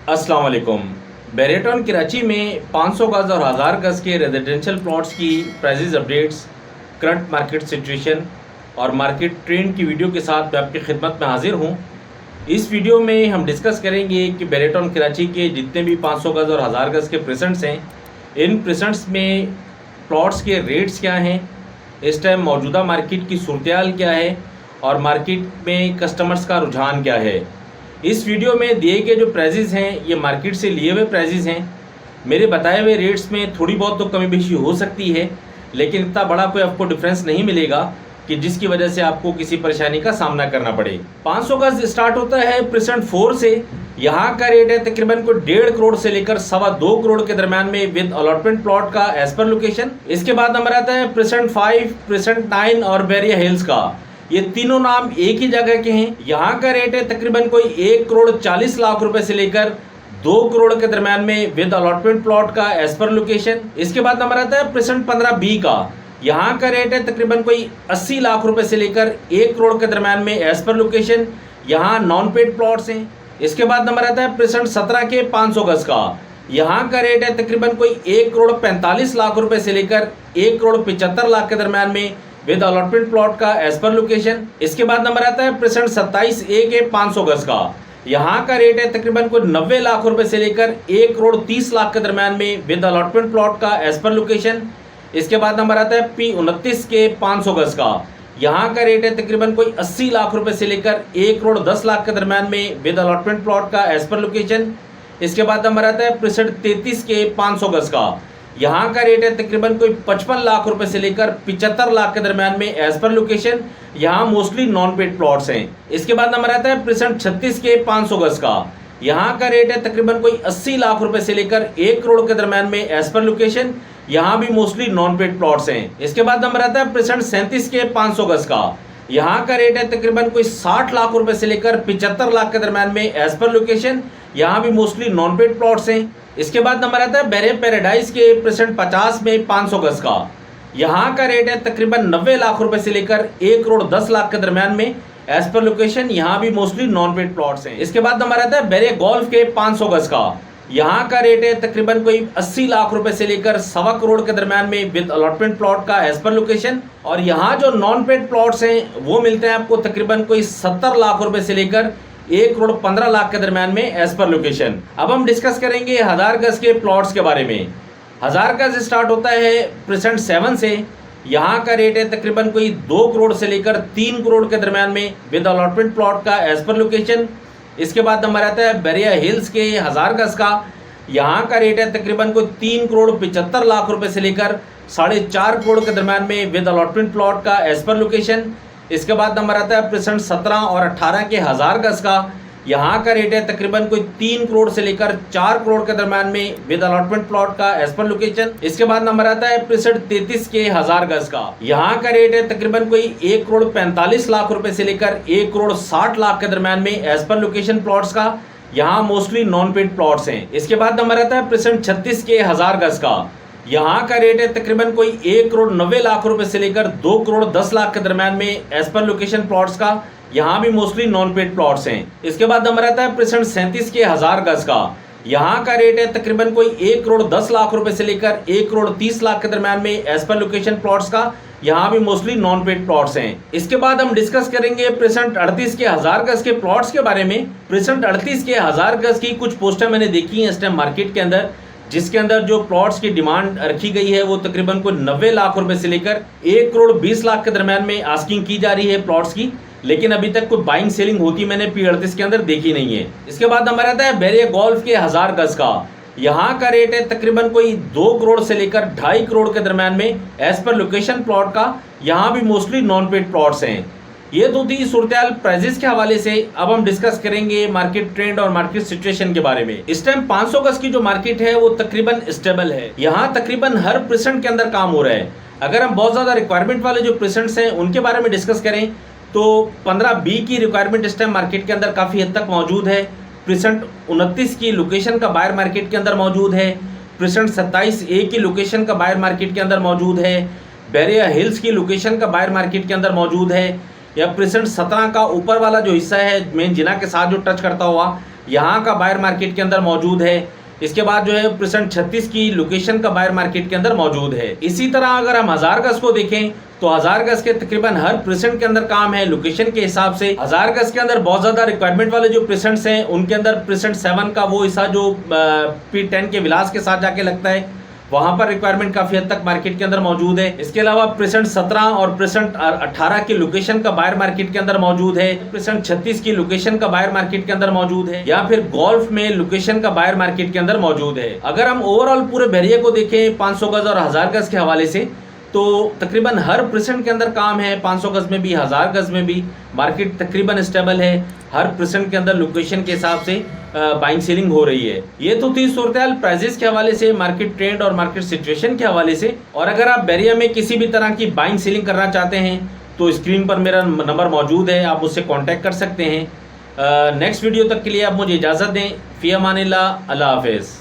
अस्सलाम वालेकुम। बैरियटॉन कराची में 500 गज़ और 1000 गज़ के रेजिडेंशियल प्लॉट्स की prices updates, current market situation और मार्केट ट्रेंड की वीडियो के साथ मैं आपकी खिदमत में हाजिर हूँ। इस वीडियो में हम डिस्कस करेंगे कि बैरियटॉन कराची के जितने भी 500 गज़ और 1000 गज़ के प्रेजेंट्स हैं, इन प्रेजेंट्स में प्लॉट्स के रेट्स क्या हैं, इस टाइम मौजूदा मार्केट की सूरत क्या है और मार्केट में कस्टमर्स का रुझान क्या है। इस वीडियो में दिए गए जो प्राइजेज़ हैं ये मार्केट से लिए हुए प्राइजेज़ हैं। मेरे बताए हुए रेट्स में थोड़ी बहुत तो कमी बेशी हो सकती है, लेकिन इतना बड़ा कोई आपको डिफरेंस नहीं मिलेगा कि जिसकी वजह से आपको किसी परेशानी का सामना करना पड़े। 500 गज स्टार्ट होता है प्रेजेंट 4 से। यहाँ का रेट है तकरीबन को 1.5 करोड़ से लेकर 2.25 करोड़ के दरम्यान में विद अलॉटमेंट प्लॉट का एज पर लोकेशन। इसके बाद नंबर आता है प्रेजेंट 5, प्रेजेंट 9 और बैरिया हिल्स का। ये तीनों नाम एक ही जगह के हैं। यहाँ का रेट है तकरीबन कोई 1 करोड़ 40 लाख रुपए से लेकर 2 करोड़ के दरम्यान में विद अलॉटमेंट प्लॉट का एज पर लोकेशन। इसके बाद नंबर आता है प्रेजेंट 15B का। यहाँ का रेट है तकरीबन कोई 80 लाख रुपए से लेकर 1 करोड़ के दरम्यान में एज पर लोकेशन। यहाँ नॉन पेड प्लॉट्स हैं। इसके बाद नंबर आता है प्रेजेंट 17 के 500 गज का। यहाँ का रेट है तकरीबन कोई 1 करोड़ 45 लाख रुपए से लेकर 1 करोड़ 75 लाख के दरम्यान में विद अलॉटमेंट प्लॉट का एज पर लोकेशन। इसके बाद नंबर आता है प्रेजेंट 27A के 500 गज का। यहाँ का रेट है तकरीबन कोई 90 लाख रुपए से लेकर 1 करोड़ 30 लाख के दरम्यान में विद अलॉटमेंट प्लॉट का एज पर लोकेशन। इसके बाद नंबर आता है P29 के 500 गज का। यहाँ का रेट है तकरीबन कोई 80 लाख रुपए से लेकर 1 करोड़ 10 लाख के दरम्यान में विद अलॉटमेंट प्लॉट का एज पर लोकेशन। इसके बाद नंबर आता है प्रेजेंट 33 के 500 गज का। यहाँ का रेट है तकरीबन कोई 55 लाख रुपए से लेकर 75 लाख के दरम्यान में एज पर लोकेशन। यहाँ मोस्टली नॉन पेड प्लॉट्स हैं। इसके बाद नंबर आता है प्रेजेंट 36 के 500 गज का। यहाँ का रेट है तकरीबन कोई 80 लाख रुपए से लेकर 1 करोड़ के दरम्यान में एज पर लोकेशन। यहाँ भी मोस्टली नॉन पेड प्लॉट्स हैं। इसके बाद नंबर आता है प्रेजेंट 37 के 500 गज का। यहाँ का रेट है तकरीबन कोई 60 लाख रुपए से लेकर 75 लाख के दरम्यान में एज पर लोकेशन। यहाँ भी मोस्टली नॉन पेड प्लॉट्स हैं। इसके बाद नंबर आता है बैरिया पैराडाइज के प्रेजेंट 50 में 500 गज का। यहाँ का रेट है तकरीबन 90 लाख रुपए से लेकर 1 करोड़ 10 लाख के दरम्यान में एज पर लोकेशन। यहाँ भी मोस्टली नॉन पेड प्लॉट्स हैं। इसके बाद नंबर आता है बैरिया गोल्फ के 500 गज का। यहाँ का रेट है तकरीबन कोई 80 लाख रुपए से लेकर 1.25 करोड़ के दरम्यान में विद अलॉटमेंट प्लॉट का एज पर लोकेशन। और यहाँ जो नॉन पेड प्लॉट्स हैं वो मिलते हैं आपको तकरीबन कोई 70 लाख रुपए से लेकर 1 करोड़ 15 लाख के दरम्यान में एज पर लोकेशन। अब हम डिस्कस करेंगे 1000 गज के प्लॉट्स के बारे में। 1000 गज स्टार्ट होता है प्रेजेंट 7 से। यहाँ का रेट है तकरीबन कोई 2 करोड़ से लेकर 3 करोड़ के दरम्यान में विद अलॉटमेंट प्लॉट का एज पर लोकेशन। इसके बाद नंबर आता है बैरिया हिल्स के 1000 गज का। यहाँ का रेट है तकरीबन कोई 3 करोड़ 75 लाख रुपए से लेकर 4.5 करोड़ के दरम्यान में विद अलॉटमेंट प्लॉट का एज पर लोकेशन। इसके बाद नंबर आता है प्रेजेंट 17 और 18 के 1000 गज का। यहाँ का रेट है तकरीबन कोई 3 करोड़ से लेकर 4 करोड़ के दरम्यान में विद अलॉटमेंट प्लॉट का एज पर लोकेशन। इसके बाद नंबर आता है प्रेजेंट 33 के 1000 गज का। यहाँ का रेट है तकरीबन कोई 1 करोड़ 45 लाख रुपए से लेकर 1 करोड़ 60 लाख के दरम्यान में एज पर लोकेशन प्लॉट्स का। यहाँ मोस्टली नॉन पेड प्लॉट्स हैं। इसके बाद नंबर आता है प्रेजेंट 36 के 1000 गज का। यहाँ का रेट है तकरीबन कोई 1 करोड़ 90 लाख रुपए से लेकर 2 करोड़ 10 लाख के दरम्यान में एज पर लोकेशन प्लॉट्स का। यहाँ भी मोस्टली नॉन पेड प्लॉट्स हैं। इसके बाद नंबर आता है प्रेजेंट 37 के 1000 गज का। यहाँ का रेट है तकरीबन कोई 1 करोड़ 10 लाख रुपए से लेकर 1 करोड़ 30 लाख के दरम्यान में एज पर लोकेशन प्लॉट्स का। यहाँ भी मोस्टली नॉन पेड प्लॉट्स हैं। इसके बाद हम डिस्कस करेंगे प्रेजेंट 38 के 1000 गज के प्लॉट्स के बारे में। प्रेजेंट 38 के 1000 गज की कुछ पोस्टर मैंने देखी हैं इस टाइम मार्केट के अंदर, जिसके अंदर जो प्लॉट्स की डिमांड रखी गई है वो तकरीबन कोई 90 लाख रुपए से लेकर 1 करोड़ 20 लाख के दरम्यान में आस्किंग की जा रही है प्लॉट्स की, लेकिन अभी तक कोई बाइंग सेलिंग होती मैंने P38 के अंदर देखी नहीं है। इसके बाद नंबर आता है बैरिया गोल्फ के 1000 गज का। यहाँ का रेट है तकरीबन कोई 2 करोड़ से लेकर 2.5 करोड़ के दरम्यान में एज पर लोकेशन प्लॉट का। यहाँ भी मोस्टली नॉन पेड प्लॉट्स हैं। ये तो थी सूरत प्राइजेस के हवाले से। अब हम डिस्कस करेंगे मार्केट ट्रेंड और मार्केट सिचुएशन के बारे में। इस टाइम 500 गज की जो मार्केट है वो तकरीबन स्टेबल है। यहाँ तकरीबन हर प्रेजेंट के अंदर काम हो रहा है। अगर हम बहुत ज़्यादा रिक्वायरमेंट वाले जो प्रेजेंट्स हैं उनके बारे में डिस्कस करें तो 15B की रिक्वायरमेंट इस टाइम मार्केट के अंदर काफ़ी हद तक मौजूद है। प्रेजेंट 29 की लोकेशन का बायर मार्केट के अंदर मौजूद है। प्रेजेंट 27A की लोकेशन का बायर मार्केट के अंदर मौजूद है। बैरिया हिल्स की लोकेशन का बायर मार्केट के अंदर मौजूद है। या प्रेसेंट 17 का ऊपर वाला जो हिस्सा है मेन जिना के साथ जो टच करता हुआ, यहाँ का बायर मार्केट के अंदर मौजूद है। इसके बाद जो है प्रेसेंट 36 की लोकेशन का बायर मार्केट के अंदर मौजूद है। इसी तरह अगर हम 1000 गज को देखें तो 1000 गज के तकरीबन हर प्रेसेंट के अंदर काम है लोकेशन के हिसाब से। 1000 गज के अंदर बहुत ज़्यादा रिक्वायरमेंट वाले जो प्रेसेंट्स हैं उनके अंदर प्रेसेंट 7 का वो हिस्सा जो P10 के विलास के साथ जाके लगता है, वहाँ पर रिक्वायरमेंट काफ़ी हद तक मार्केट के अंदर मौजूद है। इसके अलावा प्रेसेंट 17 और प्रेसेंट 18 की लोकेशन का बायर मार्केट के अंदर मौजूद है। प्रेसेंट 36 की लोकेशन का बायर मार्केट के अंदर मौजूद है, या फिर गोल्फ में लोकेशन का बायर मार्केट के अंदर मौजूद है। अगर हम ओवरऑल पूरे बहरिया को देखें 500 गज और 1000 गज के हवाले से, तो तकरीबन हर प्रेसेंट के अंदर काम है। 500 गज में भी 1000 गज में भी मार्केट तकरीबन स्टेबल है। हर प्रेसेंट के अंदर लोकेशन के हिसाब से बाइंग सेलिंग हो रही है। ये तो थी सूरत हाल प्राइजेस के हवाले से, मार्केट ट्रेंड और मार्केट सिचुएशन के हवाले से। और अगर आप बहरिया में किसी भी तरह की बाइंग सेलिंग करना चाहते हैं तो स्क्रीन पर मेरा नंबर मौजूद है, आप मुझसे कॉन्टैक्ट कर सकते हैं। नेक्स्ट वीडियो तक के लिए आप मुझे इजाज़त दें। फ़ी अमानिल्लाह, अल्लाह हाफ़िज़।